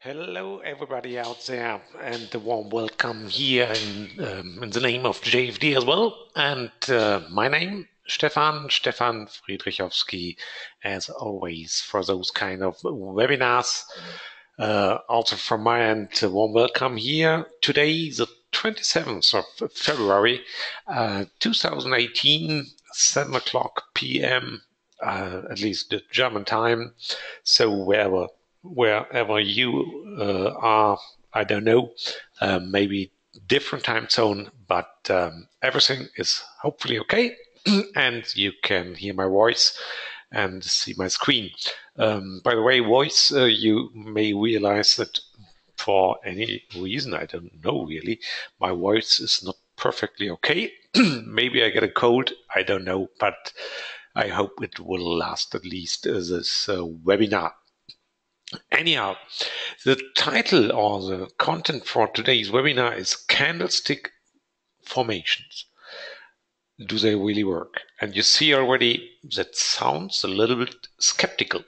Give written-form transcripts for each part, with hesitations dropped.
Hello, everybody out there, and a warm welcome here in the name of JFD as well. And my name, Stefan Friedrichowski, as always, for those kind of webinars. Also from my end, a warm welcome here. Today, the 27th of February, 2018, 7 o'clock p.m., at least the German time. So wherever you are, I don't know, maybe different time zone, but everything is hopefully okay, and you can hear my voice and see my screen. By the way, voice, you may realize that for any reason, I don't know really, my voice is not perfectly okay. Maybe I get a cold, I don't know, but I hope it will last at least this webinar. Anyhow, the title or the content for today's webinar is Candlestick Formations. Do they really work? And you see already that sounds a little bit skeptical.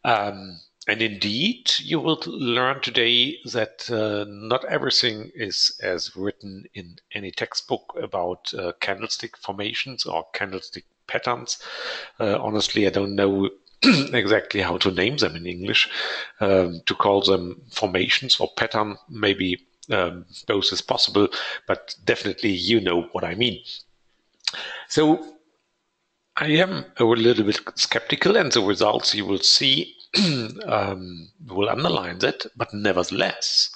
And indeed, you will learn today that not everything is as written in any textbook about candlestick formations or candlestick patterns. Honestly, I don't know exactly how to name them in English. To call them formations or pattern, maybe both is possible, but definitely you know what I mean. So I am a little bit skeptical, and the results you will see will underline that, but nevertheless,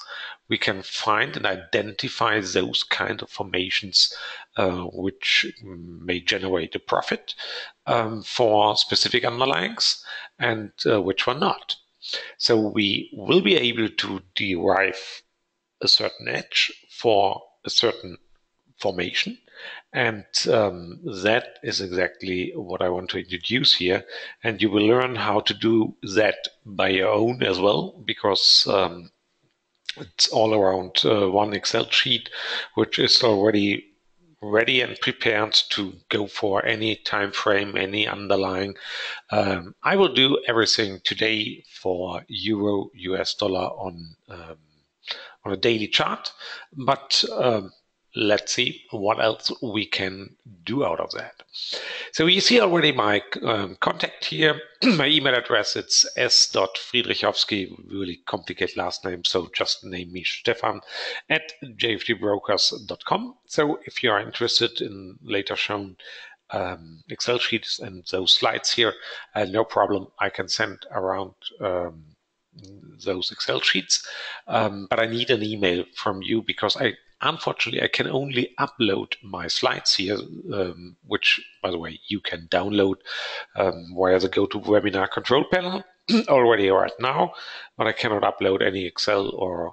we can find and identify those kind of formations which may generate a profit for specific underlyings and which will not. So we will be able to derive a certain edge for a certain formation. And that is exactly what I want to introduce here. And you will learn how to do that by your own as well, because it's all around one Excel sheet, which is already ready and prepared to go for any time frame, any underlying. I will do everything today for euro, US dollar on a daily chart, but let's see what else we can do out of that. So you see already my contact here, my email address, it's s.friedrichowski, really complicated last name, so just name me Stefan at jfdbrokers.com. So if you are interested in later shown Excel sheets and those slides here, no problem, I can send around those Excel sheets, but I need an email from you because unfortunately, I can only upload my slides here, which, by the way, you can download via the GoToWebinar control panel already right now, but I cannot upload any Excel or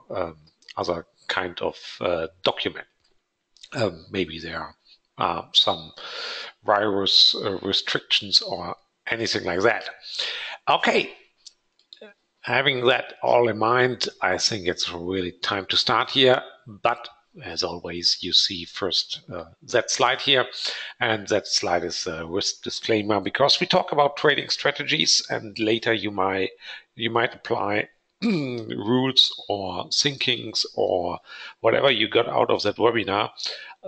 other kind of document. Maybe there are some virus restrictions or anything like that. Okay. Having that all in mind, I think it's really time to start here, but as always, you see first that slide here, and that slide is a risk disclaimer because we talk about trading strategies, and later you might apply rules or thinkings or whatever you got out of that webinar,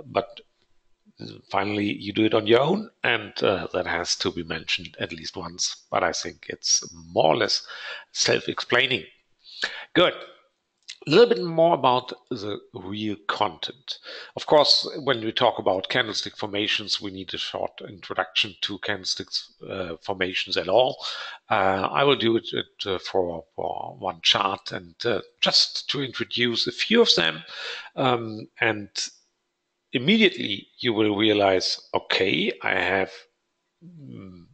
but finally you do it on your own, and that has to be mentioned at least once, but I think it's more or less self-explaining. Good. A little bit more about the real content. Of course, when we talk about candlestick formations, we need a short introduction to candlesticks formations at all. I will do it for one chart and just to introduce a few of them. And immediately you will realize, okay, I have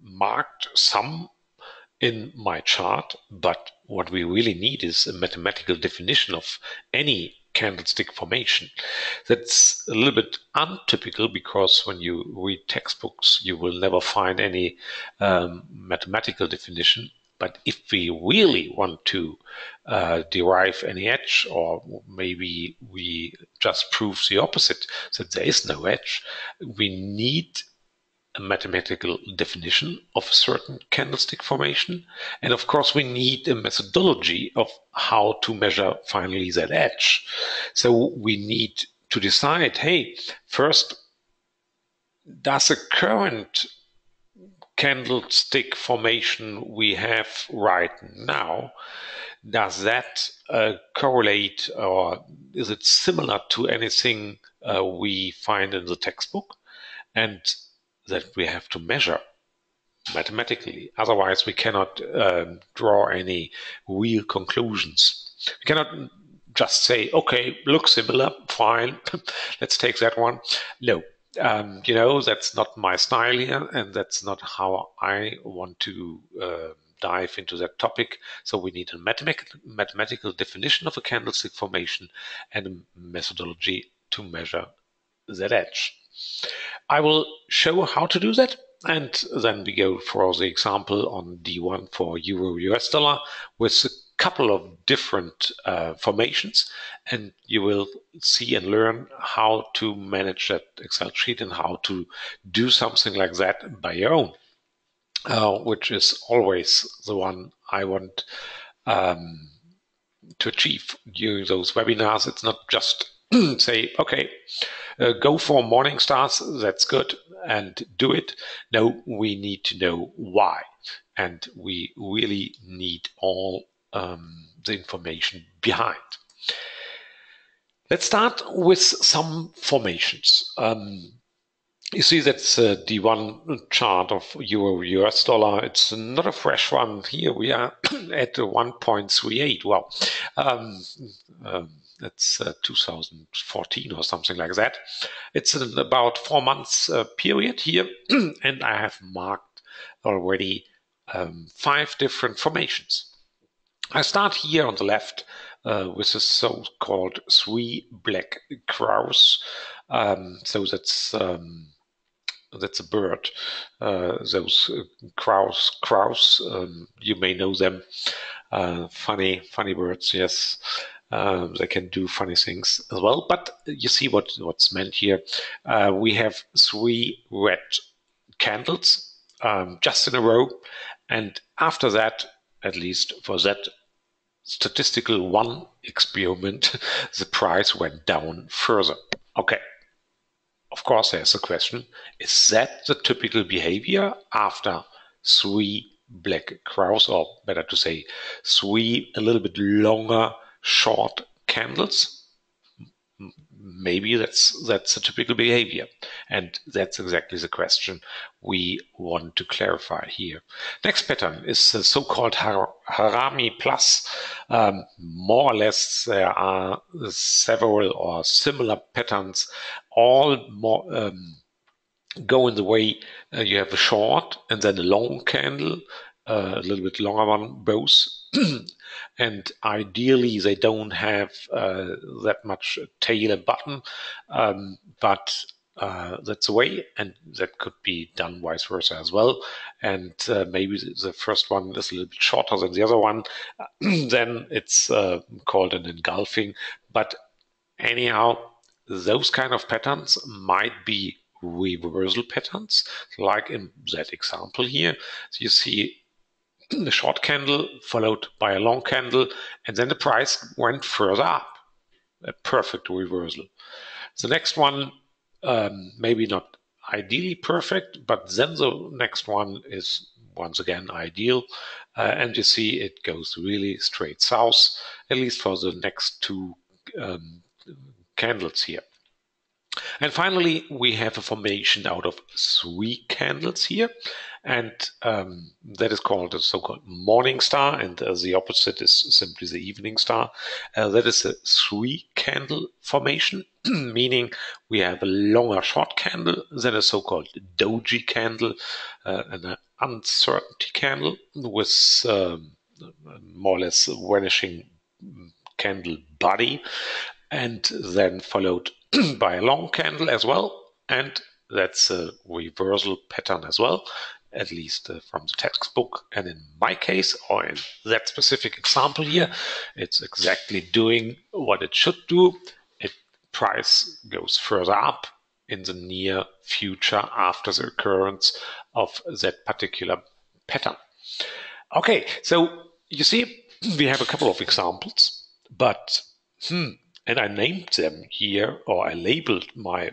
marked some in my chart, but what we really need is a mathematical definition of any candlestick formation. That's a little bit untypical because when you read textbooks, you will never find any mathematical definition. But if we really want to derive any edge, or maybe we just prove the opposite, that there is no edge, we need a mathematical definition of a certain candlestick formation. And of course, we need a methodology of how to measure finally that edge. So we need to decide, hey, first, does the current candlestick formation we have right now, does that correlate, or is it similar to anything we find in the textbook? And that we have to measure mathematically. Otherwise, we cannot draw any real conclusions. We cannot just say, okay, looks similar, fine, let's take that one. No, that's not my style here, and that's not how I want to dive into that topic. So we need a mathematical definition of a candlestick formation and a methodology to measure that edge. I will show how to do that, and then we go for the example on D1 for Euro US dollar with a couple of different formations, and you will see and learn how to manage that Excel sheet and how to do something like that by your own, which is always the one I want to achieve during those webinars. It's not just say, okay, go for morning stars, that's good, and do it. No, we need to know why. And we really need all the information behind. Let's start with some formations. You see that's the one chart of Euro US dollar. It's not a fresh one. Here we are at 1.38. Well, that's 2014 or something like that. It's an about 4 months period here, and I have marked already 5 different formations. I start here on the left with the so-called 3 black crows. So that's a bird. Those crows, you may know them. Funny birds, yes. They can do funny things as well. But you see what's meant here. We have 3 red candles just in a row. And after that, at least for that statistical 1 experiment, the price went down further. Okay. Of course, there's a question. Is that the typical behavior after 3 black crows, or better to say 3 a little bit longer short candles? Maybe that's a typical behavior, and that's exactly the question we want to clarify here. Next pattern is the so-called Harami Plus. More or less, there are several or similar patterns, all more go in the way you have a short and then a long candle, a little bit longer one, both. And ideally, they don't have that much tail and bottom, but that's the way, and that could be done vice versa as well. And maybe the first one is a little bit shorter than the other one, then it's called an engulfing. But anyhow, those kind of patterns might be reversal patterns, like in that example here. So you see the short candle followed by a long candle, and then the price went further up. A perfect reversal. The next one, maybe not ideally perfect, but then the next one is once again ideal. And you see it goes really straight south, at least for the next 2 candles here. And finally, we have a formation out of 3 candles here, and that is called a so-called morning star, and the opposite is simply the evening star. That is a 3 candle formation, meaning we have a longer short candle than a so-called doji candle, an uncertainty candle with more or less vanishing candle body, and then followed by a long candle as well, and that's a reversal pattern as well, at least from the textbook. And in my case, or in that specific example here, it's exactly doing what it should do. Price goes further up in the near future after the occurrence of that particular pattern. Okay, so you see, we have a couple of examples, but and I named them here, or I labeled my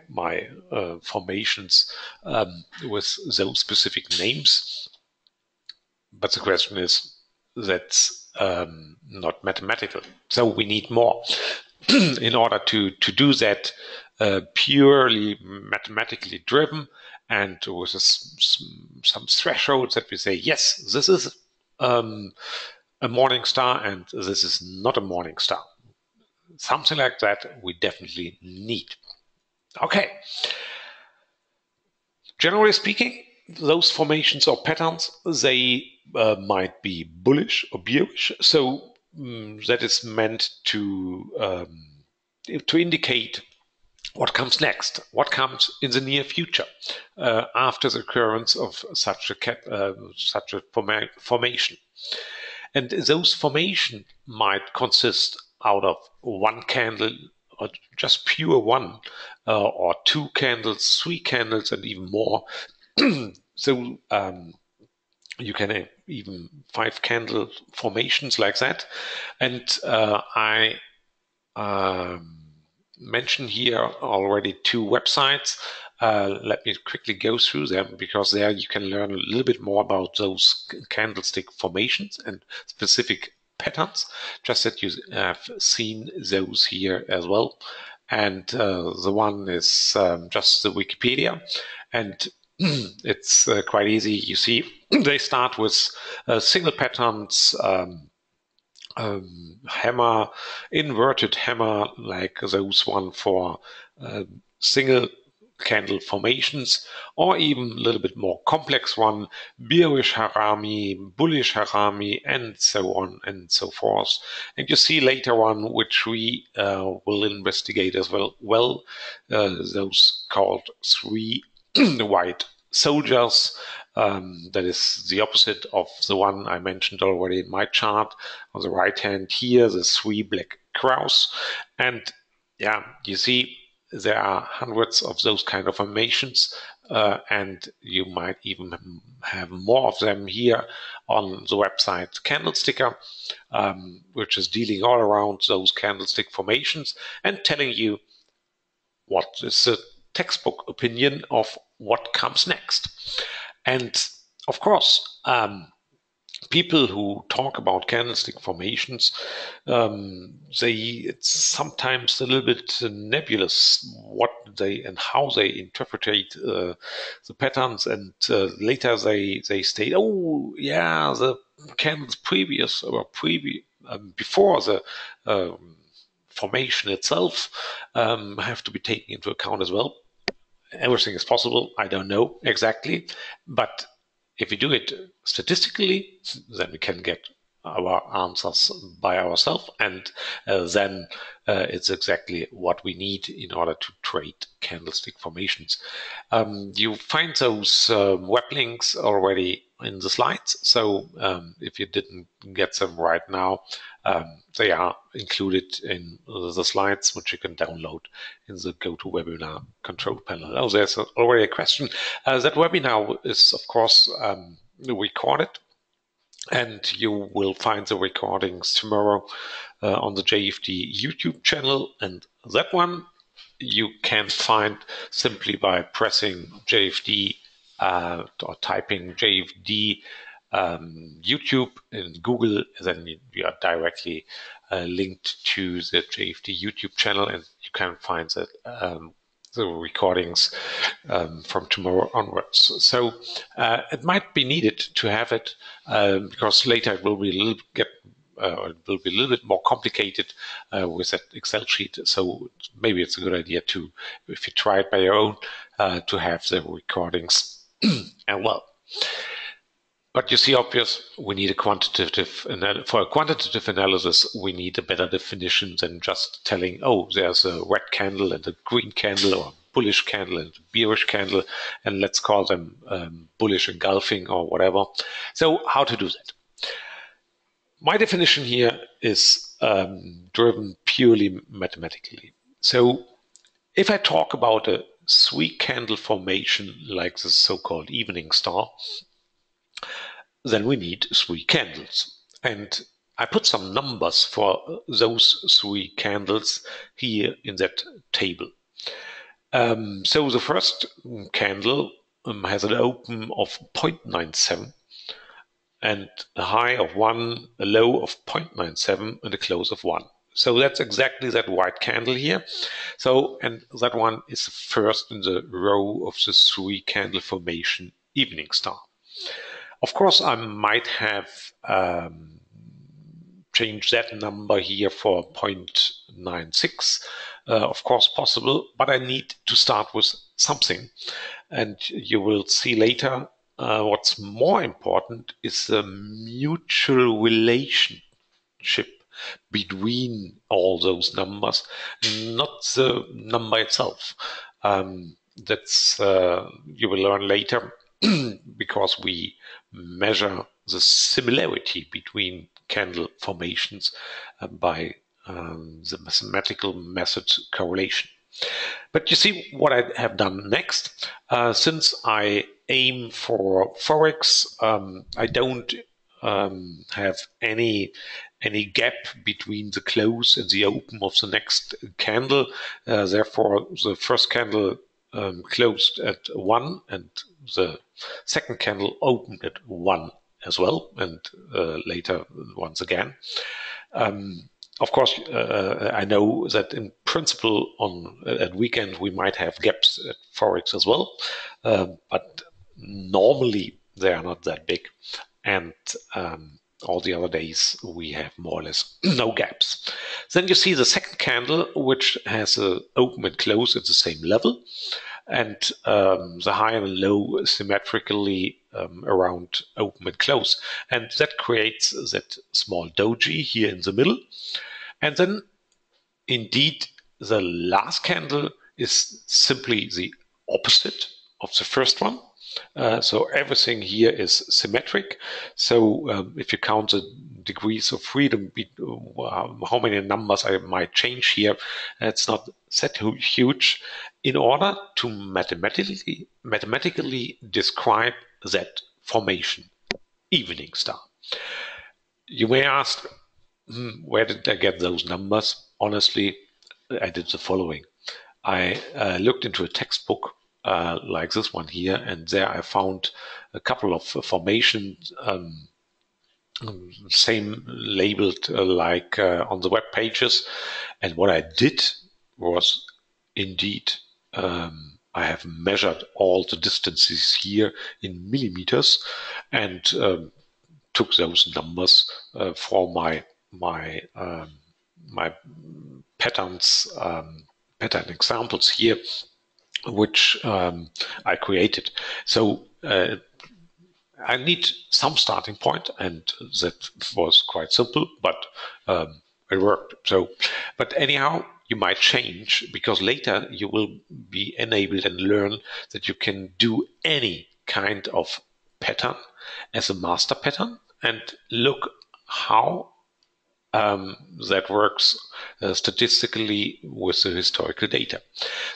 formations with those specific names. But the question is, that's not mathematical. So we need more in order to do that purely mathematically driven and with some thresholds that we say, yes, this is a morning star and this is not a morning star. Something like that we definitely need. Okay. Generally speaking, those formations or patterns, they might be bullish or bearish. So that is meant to indicate what comes next, what comes in the near future after the occurrence of such a formation. And those formation might consist out of one candle, or just pure one, or two candles, three candles, and even more. So you can even 5 candle formations like that. And I mentioned here already 2 websites. Let me quickly go through them, because there you can learn a little bit more about those candlestick formations and specific patterns, just that you have seen those here as well. And the one is just the Wikipedia, and it's quite easy. You see, they start with single patterns, hammer, inverted hammer, like those one for single candle formations, or even a little bit more complex one, bearish harami, bullish harami, and so on and so forth. And you see later on, which we will investigate as well, those called 3 white soldiers. That is the opposite of the one I mentioned already in my chart. On the right hand here, the 3 black crows. And yeah, you see, there are hundreds of those kind of formations, and you might even have more of them here on the website Candlesticker, which is dealing all around those candlestick formations and telling you what is the textbook opinion of what comes next. And of course, people who talk about candlestick formations, it's sometimes a little bit nebulous what they and how they interpret the patterns, and later they state, oh yeah, the candles previous or before the formation itself have to be taken into account as well. Everything is possible. I don't know exactly, but if we do it statistically, then we can get our answers by ourselves, and then it's exactly what we need in order to trade candlestick formations. You find those web links already in the slides, so if you didn't get them right now, they are included in the slides, which you can download in the GoToWebinar control panel. Oh, there's already a question. That webinar is, of course, recorded, and you will find the recordings tomorrow on the JFD YouTube channel. And that one you can find simply by pressing JFD or typing JFD YouTube in Google. Then you are directly linked to the JFD YouTube channel, and you can find the recordings from tomorrow onwards. So it might be needed to have it because later it will be a little bit more complicated with that Excel sheet. So maybe it's a good idea to, if you try it by your own, to have the recordings as well. But you see, obvious, we need for a quantitative analysis, we need a better definition than just telling, oh, there's a red candle and a green candle, or a bullish candle and a bearish candle, and let's call them bullish engulfing or whatever. So how to do that? My definition here is driven purely mathematically. So if I talk about a three candle formation like the so-called evening star, then we need three candles. And I put some numbers for those three candles here in that table. So the first candle has an open of 0.97 and a high of 1, a low of 0.97 and a close of 1. So that's exactly that white candle here. So, and that one is the first in the row of the three candle formation evening star. Of course, I might have changed that number here for 0.96. Of course, possible, but I need to start with something. And you will see later what's more important is the mutual relationship between all those numbers, not the number itself. That's you will learn later because we measure the similarity between candle formations by the mathematical method correlation. But you see what I have done next. Since I aim for Forex, I don't have any gap between the close and the open of the next candle. Therefore, the first candle closed at 1 and the second candle opened at 1 as well, and later once again. Of course, I know that in principle at weekend we might have gaps at Forex as well, but normally they are not that big, and all the other days we have more or less no gaps. Then you see the second candle, which has an open and close at the same level, and the high and low symmetrically around open and close. And that creates that small doji here in the middle. And then, indeed, the last candle is simply the opposite of the first one. So everything here is symmetric. So if you count the degrees of freedom, how many numbers I might change here, it's not that huge. In order to mathematically describe that formation, evening star. You may ask, where did I get those numbers? Honestly, I did the following. I looked into a textbook like this one here, and there I found a couple of formations, same labeled like on the web pages. And what I did was, indeed, I have measured all the distances here in millimeters and took those numbers for my patterns, pattern examples here, which I created. So I need some starting point, and that was quite simple, but it worked. So, but anyhow, you might change because later you will be enabled and learn that you can do any kind of pattern as a master pattern and look how that works statistically with the historical data.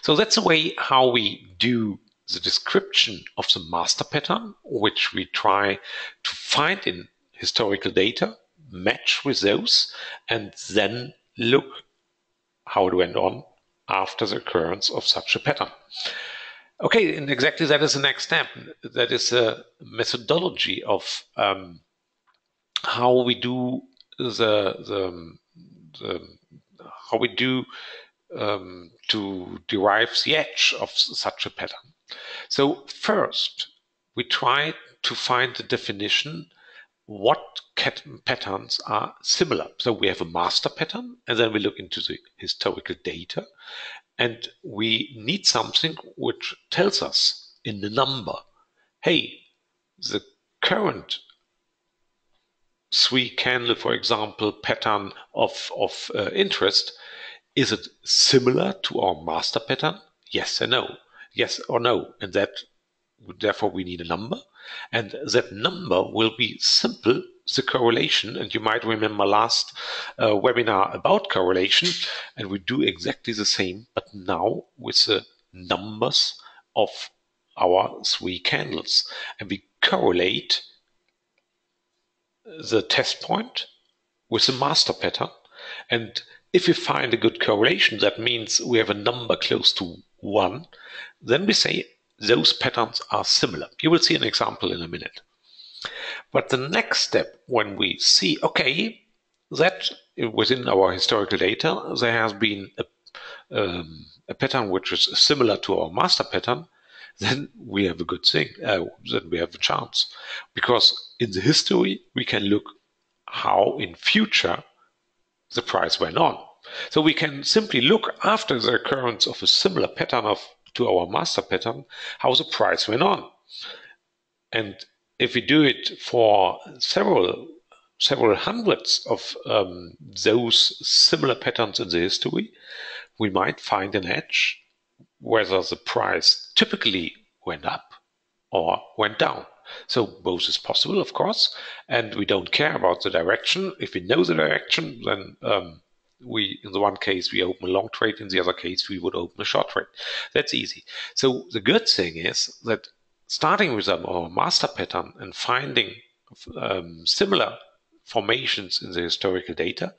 So that's the way how we do the description of the master pattern, which we try to find in historical data, match with those, and then look how it went on after the occurrence of such a pattern. Okay, and exactly that is the next step. That is a methodology of how we do how we do to derive the edge of such a pattern. So first, we try to find the definition what patterns are similar. So we have a master pattern, and then we look into the historical data, and we need something which tells us in the number, hey, the current three candle, for example, pattern of interest, is it similar to our master pattern? Yes or no. Yes or no. And that, therefore, we need a number. And that number will be simple, the correlation. And you might remember last webinar about correlation. And we do exactly the same, but now with the numbers of our 3 candles, and we correlate the test point with the master pattern. And if we find a good correlation, that means we have a number close to 1, then we say those patterns are similar. You will see an example in a minute. But the next step, when we see, okay, that within our historical data, there has been a pattern which is similar to our master pattern, then we have a good thing, then we have a chance. Because in the history, we can look how in future the price went on. So we can simply look after the occurrence of a similar pattern to our master pattern, how the price went on. And if we do it for several hundreds of those similar patterns in the history, we might find an edge whether the price typically went up or went down. So both is possible, of course, and we don't care about the direction. If we know the direction, then in the one case we open a long trade, in the other case we would open a short trade. That's easy. So the good thing is that starting with our master pattern and finding similar formations in the historical data,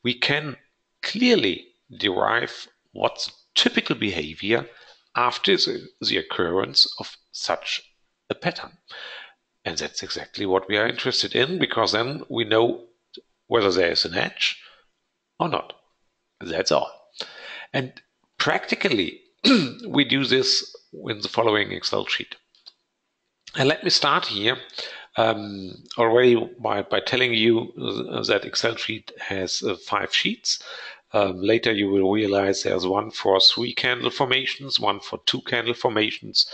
we can clearly derive what's typical behavior after the occurrence of such a pattern. And that's exactly what we are interested in, because then we know whether there is an edge or not. That's all. And practically, we do this in the following Excel sheet. And let me start here already by telling you that Excel sheet has 5 sheets. Later you will realize there's one for 3 candle formations, one for 2 candle formations,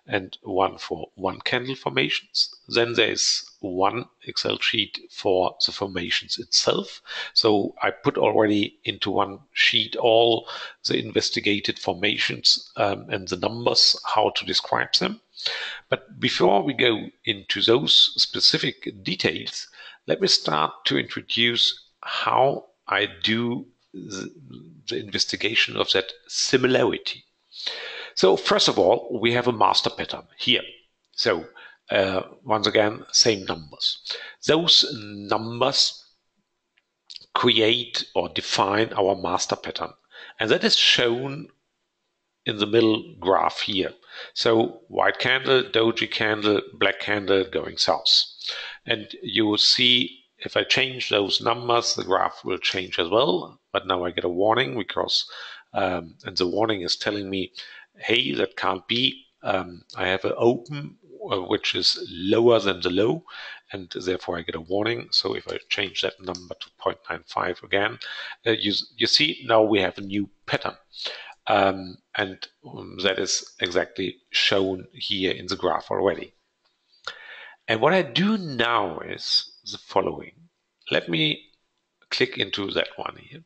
and one for 1 candle formations. Then there's one Excel sheet for the formations itself. So I put already into one sheet all the investigated formations and the numbers, how to describe them. But before we go into those specific details, let me start to introduce how I do the investigation of that similarity. So first of all, we have a master pattern here. So once again, same numbers. Those numbers create or define our master pattern. And that is shown in the middle graph here. So white candle, doji candle, black candle going south. And you will see if I change those numbers, the graph will change as well. But now I get a warning because, and the warning is telling me, hey, that can't be. I have an open which is lower than the low, and therefore I get a warning. So if I change that number to 0.95 again, you see now we have a new pattern. And that is exactly shown here in the graph already. And what I do now is the following. Let me click into that one here.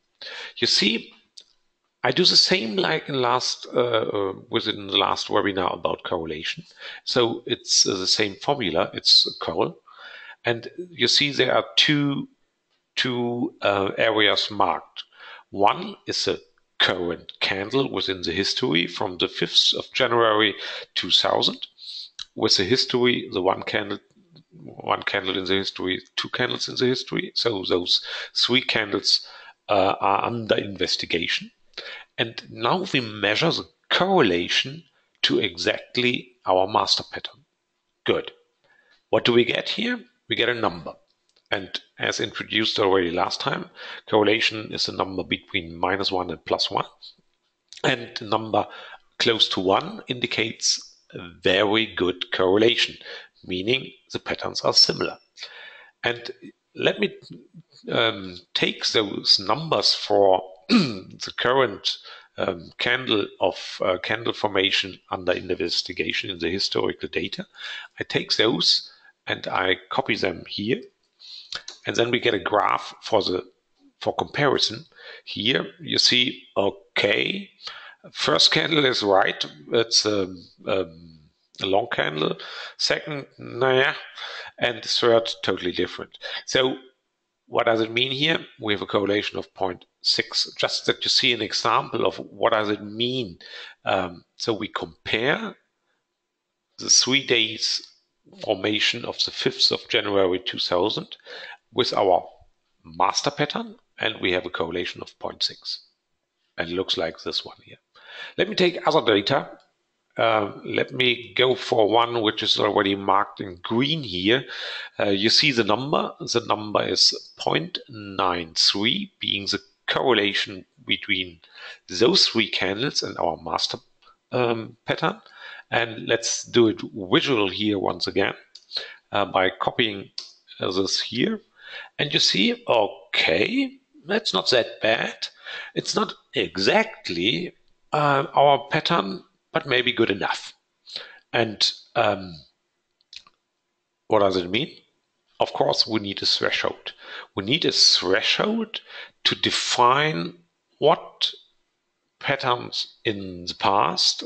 You see, I do the same like in within the last webinar about correlation. So it's the same formula. It's correl, and you see there are two areas marked. One is a current candle within the history from the 5th of January 2000. With the history, the one candle in the history, 2 candles in the history. So those 3 candles are under investigation. And now we measure the correlation to exactly our master pattern. Good. What do we get here? We get a number. And as introduced already last time, correlation is a number between -1 and +1. And the number close to 1 indicates a very good correlation, meaning the patterns are similar. And let me take those numbers for the current candle formation under investigation in the historical data. I take those and I copy them here, and then we get a graph for comparison. Here you see, okay, first candle is right. It's a long candle. Second, nah, and third, totally different. So what does it mean here? We have a correlation of 0.6, just that you see an example of what does it mean. So we compare the 3 days formation of the 5th of January 2000 with our master pattern, and we have a correlation of 0.6. And it looks like this one here. Let me take other data. Let me go for one which is already marked in green here. You see the number. The number is 0.93, being the correlation between those 3 candles and our master pattern. And let's do it visual here once again by copying this here. And you see, okay, that's not that bad. It's not exactly our pattern, but maybe good enough. And what does it mean? Of course, we need a threshold. We need a threshold to define what patterns in the past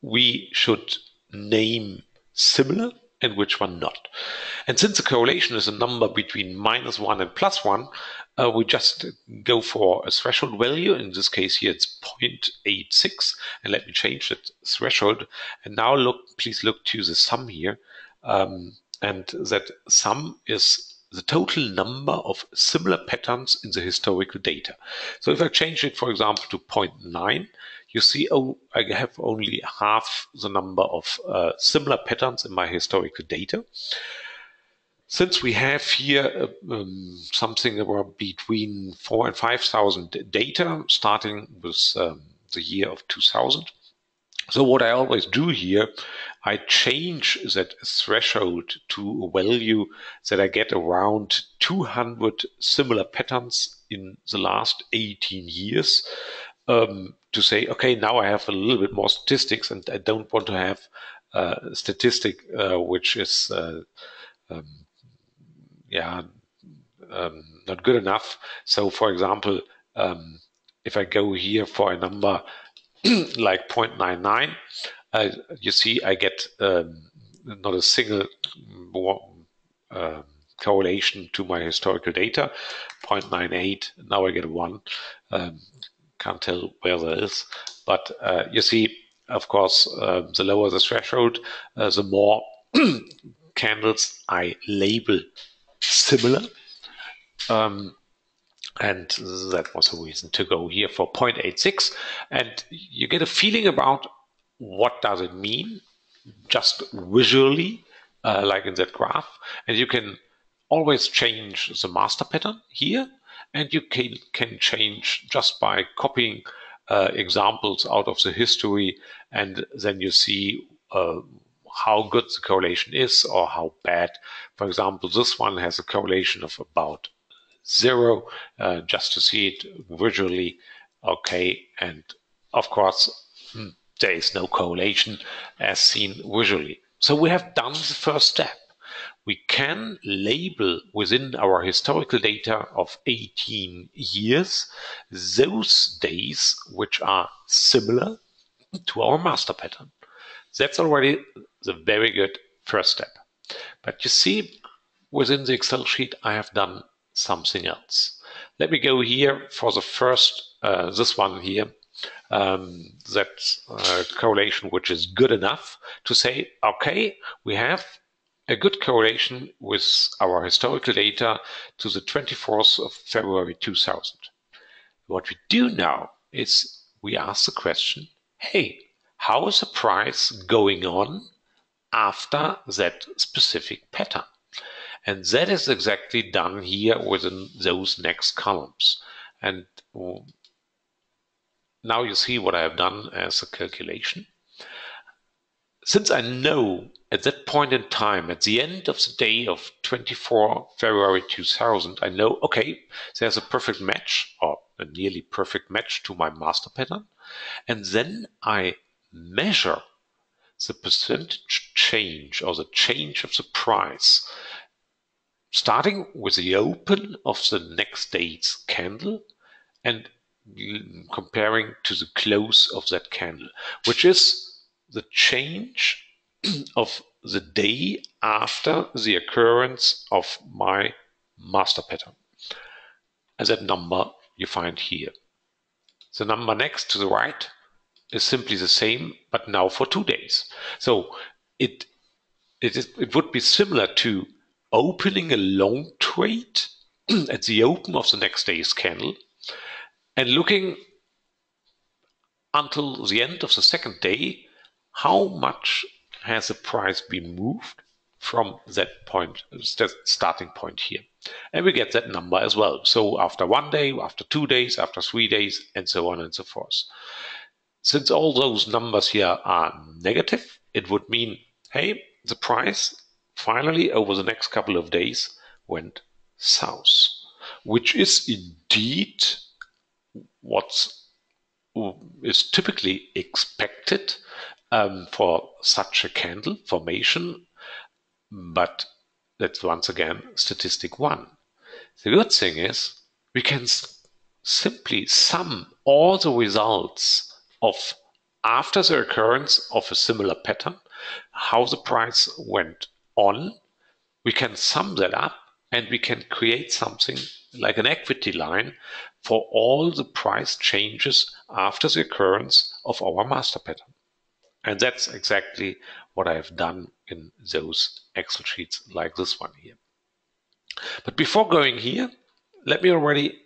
we should name similar and which one not. And since the correlation is a number between -1 and +1, we just go for a threshold value. In this case here, it's 0.86. And let me change that threshold. And now please look to the sum here. And that sum is the total number of similar patterns in the historical data. So if I change it, for example, to 0.9, you see, oh, I have only half the number of similar patterns in my historical data. Since we have here something around between 4,000 and 5,000 data, starting with the year of 2000. So what I always do here, I change that threshold to a value that I get around 200 similar patterns in the last 18 years. To say, okay, now I have a little bit more statistics, and I don't want to have a statistic which is not good enough. So, for example, if I go here for a number like 0.99, you see I get not a single correlation to my historical data. 0.98, now I get 1. Can't tell where that is, but you see, of course, the lower the threshold, the more candles I label similar. And that was a reason to go here for 0.86. And you get a feeling about what does it mean, just visually, like in that graph. And you can always change the master pattern here. And you can change just by copying examples out of the history. And then you see how good the correlation is or how bad. For example, this one has a correlation of about 0, just to see it visually. Okay, and of course there is no correlation as seen visually. So we have done the first step. We can label within our historical data of 18 years those days which are similar to our master pattern. That's already the very good first step. But you see, within the Excel sheet, I have done something else. Let me go here for the first, this one here, that correlation which is good enough to say, okay, we have a good correlation with our historical data to the 24th of February 2000. What we do now is we ask the question, hey, how is the price going on after that specific pattern? And that is exactly done here within those next columns. And now you see what I have done as a calculation. Since I know at that point in time, at the end of the day of 24 February 2000, I know, okay, there's a perfect match or a nearly perfect match to my master pattern. And then I measure the percentage change or the change of the price, starting with the open of the next day's candle and comparing to the close of that candle, which is the change of the day after the occurrence of my master pattern. And that number you find here. The number next to the right is simply the same, but now for 2 days. So it would be similar to opening a long trade at the open of the next day's candle and looking until the end of the second day, how much has the price been moved from that point, that starting point here. And we get that number as well. So after 1 day, after 2 days, after 3 days, and so on and so forth. Since all those numbers here are negative, it would mean, hey, the price finally over the next couple of days went south, which is indeed what is typically expected for such a candle formation, but that's once again statistic 1. The good thing is we can simply sum all the results of after the occurrence of a similar pattern, how the price went on. We can sum that up and we can create something like an equity line for all the price changes after the occurrence of our master pattern. And that's exactly what I've done in those Excel sheets like this one here. But before going here, let me already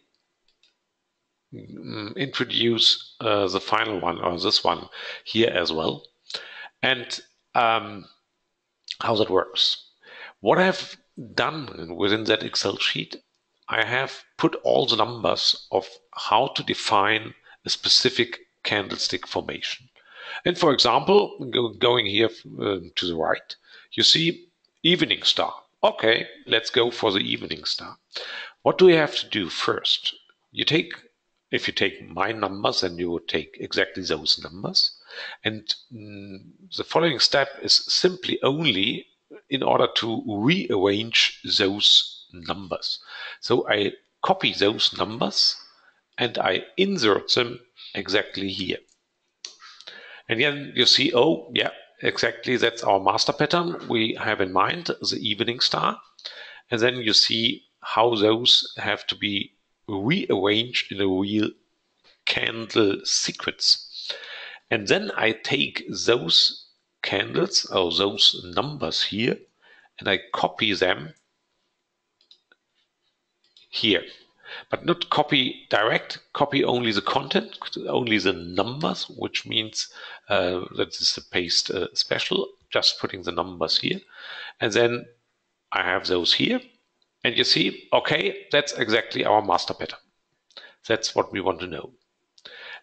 introduce the final one, or this one here as well, and how that works. What I've done within that Excel sheet, I have put all the numbers of how to define a specific candlestick formation. And for example, going here to the right, you see evening star. Okay, let's go for the evening star. What do we have to do first? If you take my numbers, then you would take exactly those numbers. And the following step is simply only in order to rearrange those numbers. So I copy those numbers and I insert them exactly here. And then you see, oh, yeah, exactly, that's our master pattern. We have in mind the evening star. And then you see how those have to be rearranged in a real candle sequence. And then I take those candles or those numbers here and I copy them here. But not copy direct, copy only the content, only the numbers, which means that is a paste special, just putting the numbers here. And then I have those here. And you see, okay, that's exactly our master pattern. That's what we want to know.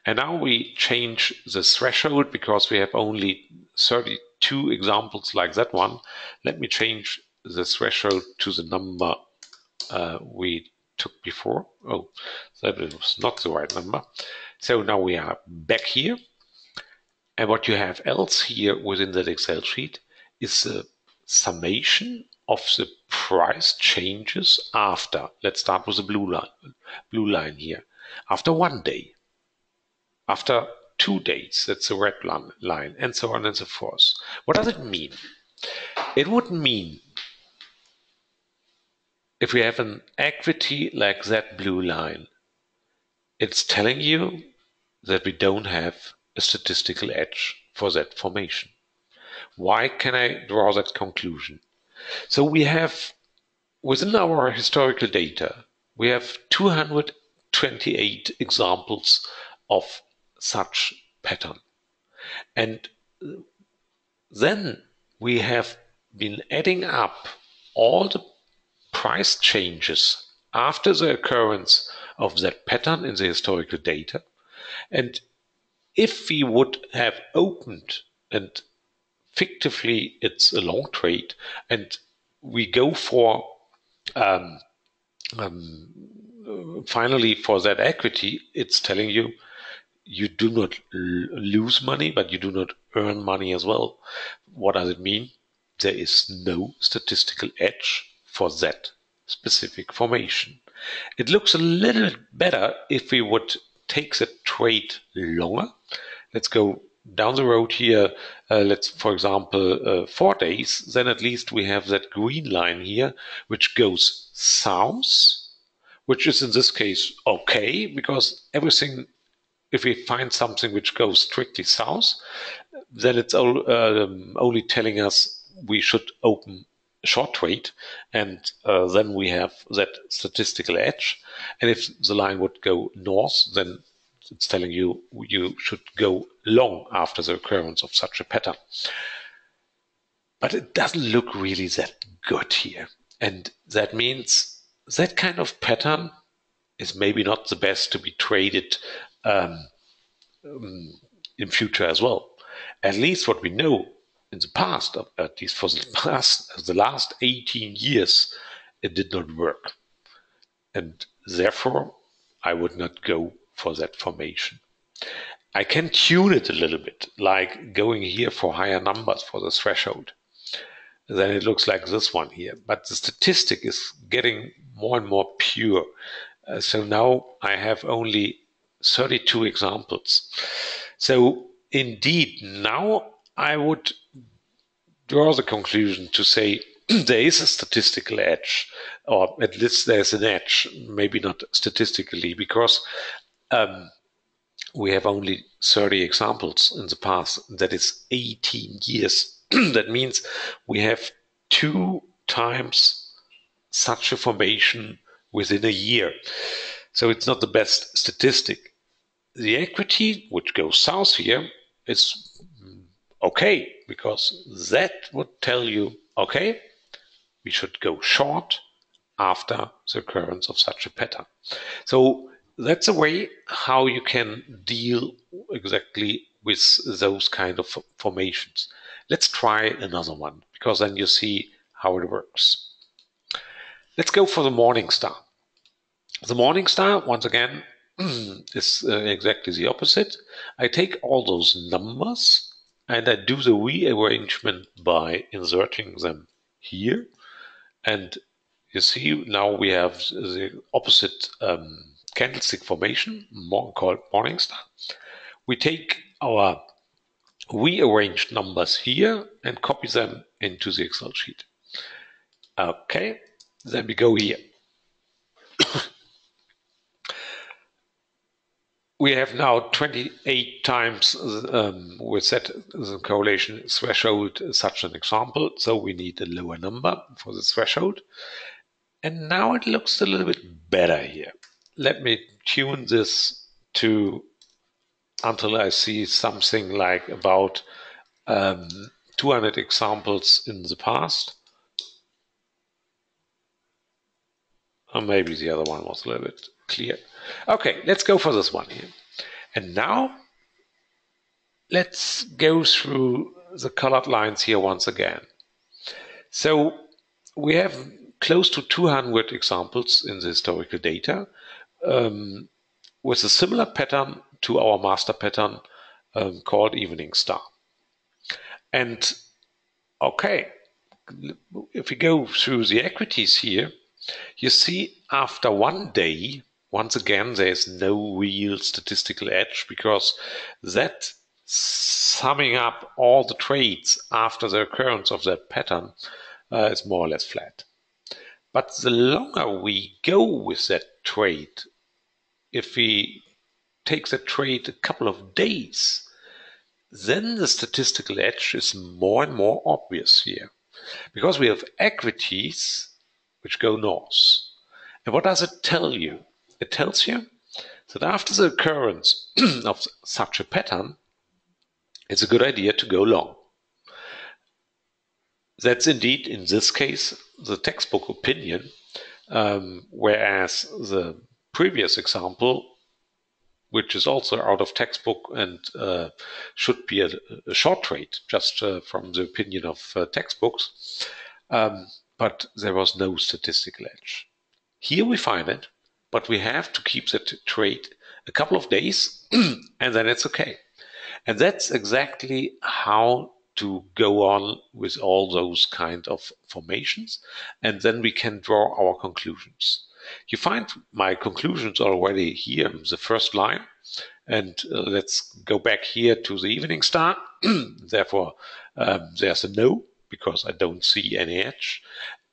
And now we change the threshold because we have only 32 examples like that one. Let me change the threshold to the number we took before. Oh, that was not the right number. So now we are back here. And what you have else here within that Excel sheet is the summation of the price changes after. Let's start with the blue line here. After 1 day. After 2 days, that's the red line, and so on and so forth. What does it mean? It would mean if we have an equity like that blue line, it's telling you that we don't have a statistical edge for that formation. Why can I draw that conclusion? So we have, within our historical data, we have 228 examples of such pattern. And then we have been adding up all the price changes after the occurrence of that pattern in the historical data. And if we would have opened, and fictively it's a long trade, and we go for finally for that equity, it's telling you you do not lose money, but you do not earn money as well. What does it mean? There is no statistical edge for that specific formation. It looks a little bit better if we would take the trade longer. Let's go down the road here, let's, for example, 4 days, then at least we have that green line here, which goes south, which is in this case okay, because everything, if we find something which goes strictly south, then it's only telling us we should open short trade, and then we have that statistical edge. And if the line would go north, then it's telling you you should go long after the occurrence of such a pattern. But it doesn't look really that good here. And that means that kind of pattern is maybe not the best to be traded um, in future as well. At least what we know in the past, at least for the last 18 years, it did not work. And therefore, I would not go for that formation. I can tune it a little bit, like going here for higher numbers for the threshold. Then it looks like this one here. But the statistic is getting more and more pure. So now I have only 32 examples. So indeed, now I would draw the conclusion to say there is a statistical edge, or at least there's an edge, maybe not statistically, because we have only 30 examples in the past. That is 18 years. That means we have 2 times such a formation within a year. So it's not the best statistic. The equity, which goes south here, is okay, because that would tell you, okay, we should go short after the occurrence of such a pattern. So that's a way how you can deal exactly with those kind of formations. Let's try another one, because then you see how it works. Let's go for the morning star. The morning star, once again, is exactly the opposite. I take all those numbers and I do the rearrangement by inserting them here. And you see now we have the opposite candlestick formation, called morning star. We take our rearranged numbers here and copy them into the Excel sheet. Okay, then we go here. We have now 28 times with that the correlation threshold such an example, so we need a lower number for the threshold. And now it looks a little bit better here. Let me tune this to until I see something like about 200 examples in the past. Or maybe the other one was a little bit clear. Okay, let's go for this one here. And now let's go through the colored lines here once again. So we have close to 200 examples in the historical data with a similar pattern to our master pattern called evening star. And okay, if we go through the equities here, you see after 1 day, once again, there is no real statistical edge, because that summing up all the trades after the occurrence of that pattern is more or less flat. But the longer we go with that trade, if we take that trade a couple of days, then the statistical edge is more and more obvious here, because we have equities which go north. And what does it tell you? It tells you that after the occurrence of such a pattern, it's a good idea to go long. That's indeed, in this case, the textbook opinion, whereas the previous example, which is also out of textbook and should be a short trade, just from the opinion of textbooks, but there was no statistical edge. Here we find it, but we have to keep that trade a couple of days and then it's okay. And that's exactly how to go on with all those kind of formations, and then we can draw our conclusions. You find my conclusions already here in the first line, And let's go back here to the evening star. Therefore, there's a no, because I don't see any edge.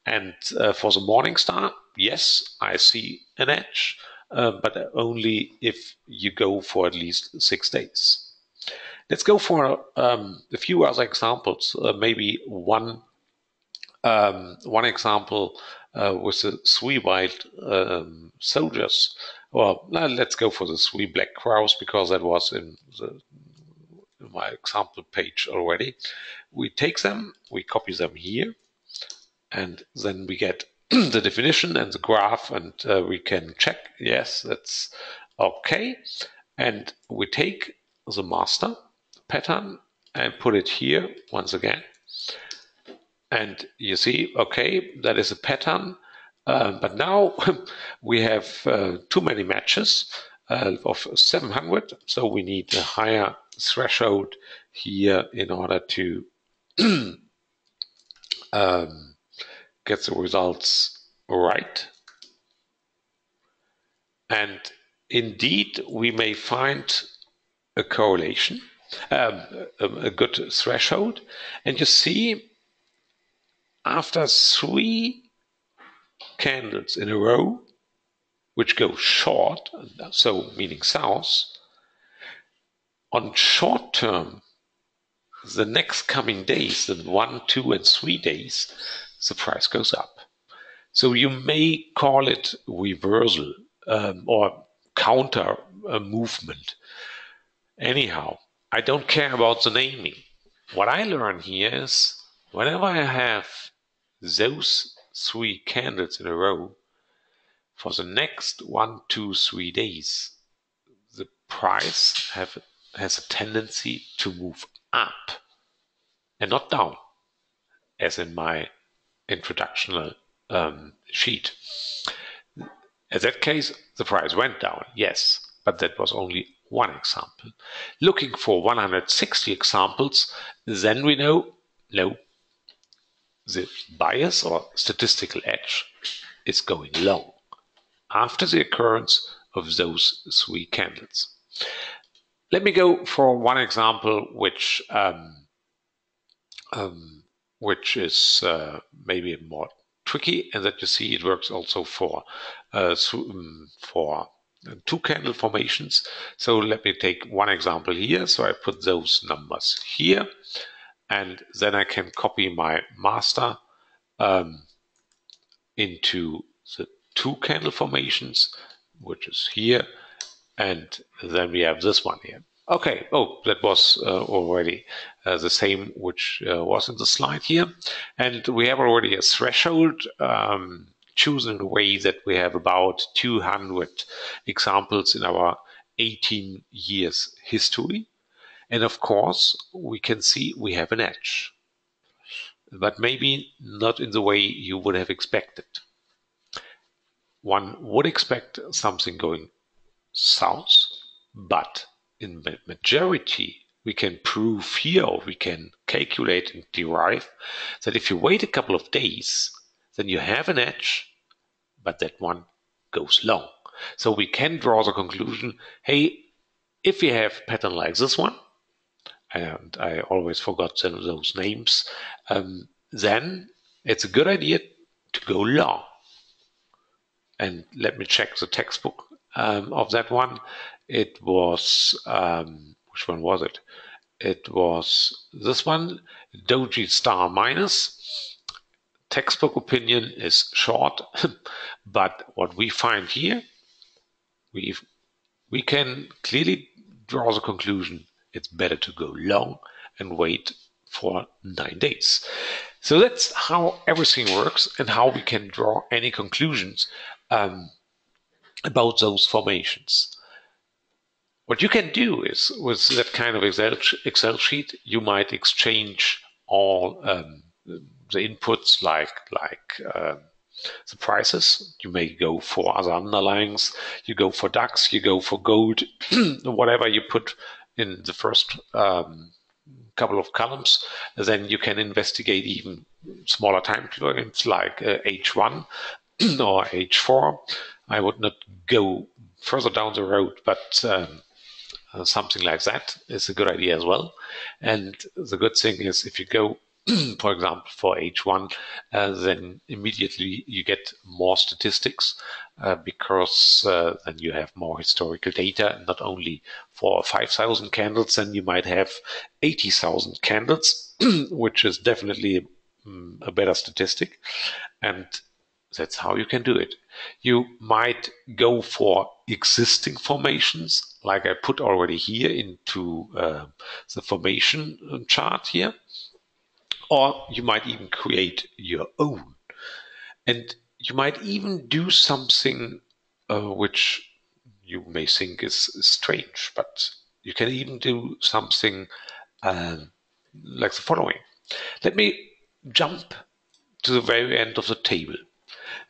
And for the morning star, yes, I see an edge, but only if you go for at least 6 days. Let's go for a few other examples. Maybe one example with the 3 white soldiers. Well, let's go for the 3 black crows, because that was in my example page already. We take them, we copy them here, and then we get the definition and the graph, and we can check, yes, that's okay. And we take the master pattern and put it here once again. And you see, okay, that is a pattern, but now we have too many matches of 700, so we need a higher threshold here in order to get the results right. And indeed, we may find a correlation, a good threshold, and you see, after 3 candles in a row, which go short, so meaning south, on short term, the next coming days, the 1, 2, and 3 days, the price goes up. So you may call it reversal or counter movement. Anyhow, I don't care about the naming. What I learn here is, whenever I have those 3 candles in a row, for the next 1, 2, 3 days, the price has a tendency to move up and not down, as in my introductional sheet. In that case, the price went down, yes, but that was only one example. Looking for 160 examples, then we know, no, the bias or statistical edge is going long after the occurrence of those 3 candles. Let me go for one example, which is maybe more tricky, and that you see it works also for 2 candle formations. So let me take one example here. So I put those numbers here, and then I can copy my master into the 2 candle formations, which is here, and then we have this one here. Okay, oh, that was already the same which was in the slide here. And we have already a threshold chosen in a way that we have about 200 examples in our 18 years history. And of course, we can see we have an edge, but maybe not in the way you would have expected. One would expect something going south, but in the majority, we can prove here, or we can calculate and derive that if you wait a couple of days, then you have an edge, but that one goes long. So we can draw the conclusion, hey, if we have a pattern like this one, and I always forgot those names, then it's a good idea to go long. And let me check the textbook of that one. It was, which one was it? It was this one, Doji Star Minus. Textbook opinion is short, but what we find here, we can clearly draw the conclusion it's better to go long and wait for 9 days. So that's how everything works and how we can draw any conclusions about those formations. What you can do is, with that kind of Excel sheet, you might exchange all the inputs like the prices. You may go for other underlyings, you go for DAX, you go for gold, whatever you put in the first couple of columns. Then you can investigate even smaller time frames like H1 or H4. I would not go further down the road, but something like that is a good idea as well. And the good thing is if you go, for example, for H1, then immediately you get more statistics because then you have more historical data, and not only for 5,000 candles, then you might have 80,000 candles, which is definitely a better statistic. And that's how you can do it. You might go for existing formations, like I put already here into the formation chart here, or you might even create your own. And you might even do something which you may think is strange, but you can even do something like the following. Let me jump to the very end of the table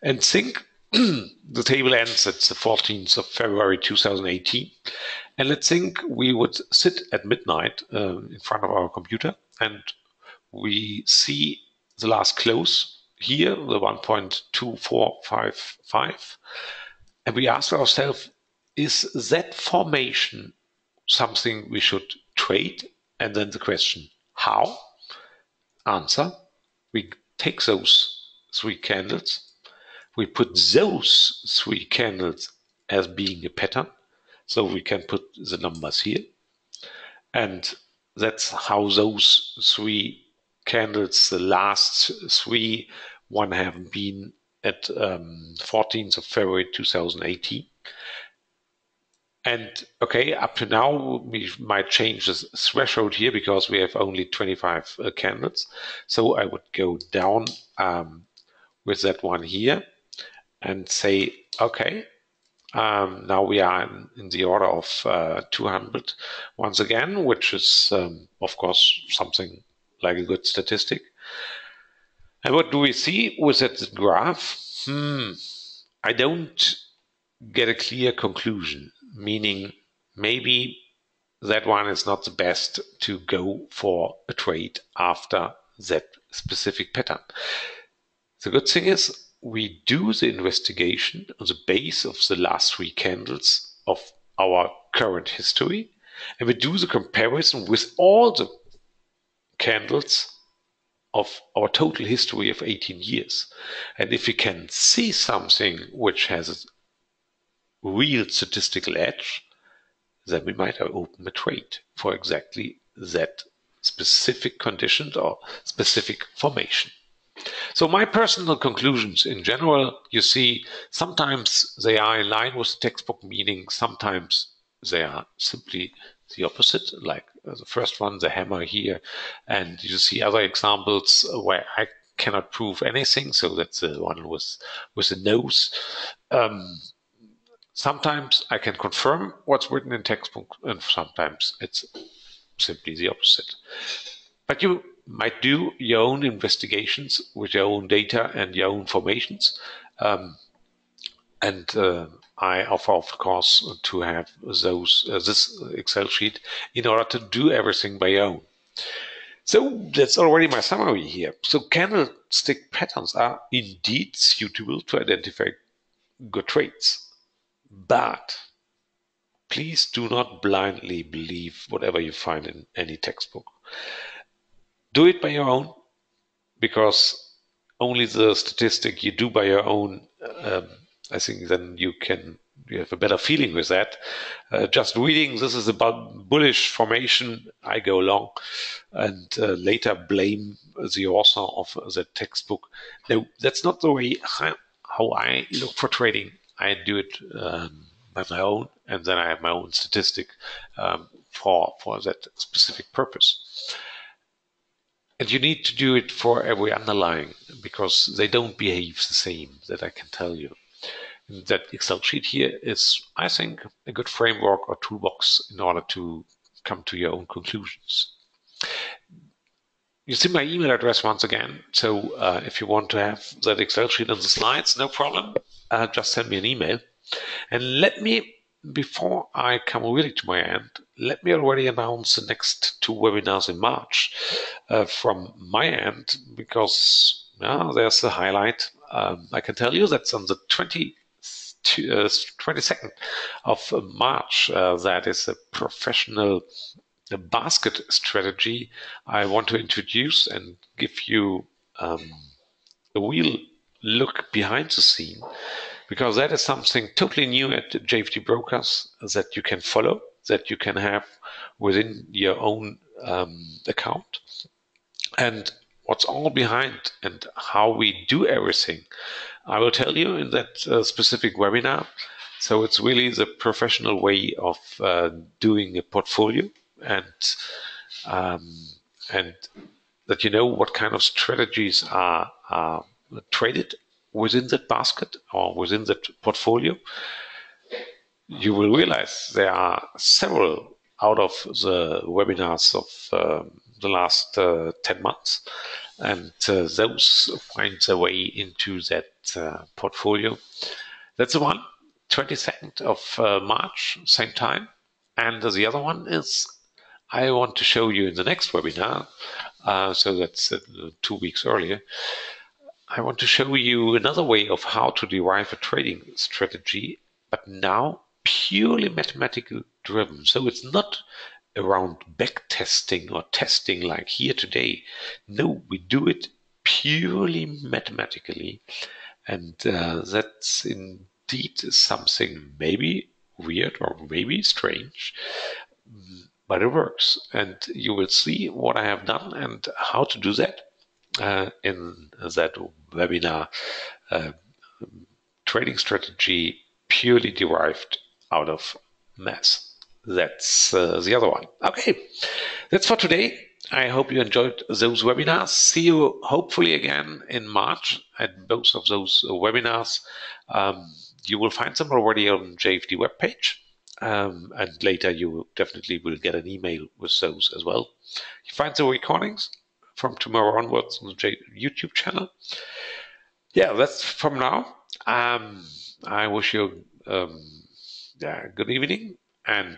and think the table ends at the 14th of February 2018. And let's think we would sit at midnight in front of our computer and we see the last close here, the 1.2455. And we ask ourselves, is that formation something we should trade? And then the question, how? Answer, we take those 3 candles, we put those 3 candles as being a pattern, so we can put the numbers here. And that's how those 3 candles, the last 3, one have been at 14th of February 2018. And okay, up to now, we might change the threshold here because we have only 25 candles. So I would go down with that one here and say, okay, now we are in the order of 200 once again, which is, of course, something like a good statistic. And what do we see with that graph? I don't get a clear conclusion, meaning maybe that one is not the best to go for a trade after that specific pattern. The good thing is we do the investigation on the base of the last 3 candles of our current history, and we do the comparison with all the candles of our total history of 18 years. And if we can see something which has a real statistical edge, then we might open a trade for exactly that specific conditions or specific formation. So my personal conclusions in general, you see, sometimes they are in line with the textbook, meaning sometimes they are simply the opposite, like the first one, the hammer here, and you see other examples where I cannot prove anything, so that's the one with the nose. Sometimes I can confirm what's written in textbook, and sometimes it's simply the opposite. But you might do your own investigations with your own data and your own formations. I offer, of course, to have this Excel sheet in order to do everything by your own. So that's already my summary here. So candlestick patterns are indeed suitable to identify good trades. But please do not blindly believe whatever you find in any textbook. Do it by your own, because only the statistic you do by your own, I think then you have a better feeling with that. Just reading, this is about bullish formation, I go along and later blame the author of the textbook. No, that's not the way how I look for trading. I do it by my own, and then I have my own statistic for that specific purpose. And you need to do it for every underlying, because they don't behave the same, that I can tell you. And that Excel sheet here is, I think, a good framework or toolbox in order to come to your own conclusions. You see my email address once again, so if you want to have that Excel sheet on the slides, no problem, just send me an email. And let me, before I come really to my end, let me already announce the next 2 webinars in March from my end, because there's the highlight. I can tell you that's on the 22nd of March. That is a professional basket strategy I want to introduce and give you a real look behind the scene, because that is something totally new at JFD Brokers that you can follow, that you can have within your own account, and what's all behind and how we do everything. I will tell you in that specific webinar. So it's really the professional way of doing a portfolio, and um, and that you know what kind of strategies are traded within that basket or within that portfolio. You will realize there are several out of the webinars of the last 10 months, and those find their way into that portfolio. That's the one, 22nd of March, same time. And the other one is I want to show you in the next webinar, so that's 2 weeks earlier. I want to show you another way of how to derive a trading strategy, but now purely mathematical driven. So it's not around back testing or testing like here today. No, we do it purely mathematically. And that's indeed something maybe weird or maybe strange, but it works. And you will see what I have done and how to do that in that webinar, trading strategy purely derived out of math. That's the other one. Okay, that's for today. I hope you enjoyed those webinars. See you hopefully again in March at both of those webinars. You will find them already on JFD webpage. And later you definitely will get an email with those as well. You find the recordings from tomorrow onwards on the YouTube channel. Yeah, that's from now. I wish you good evening and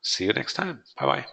see you next time. Bye-bye.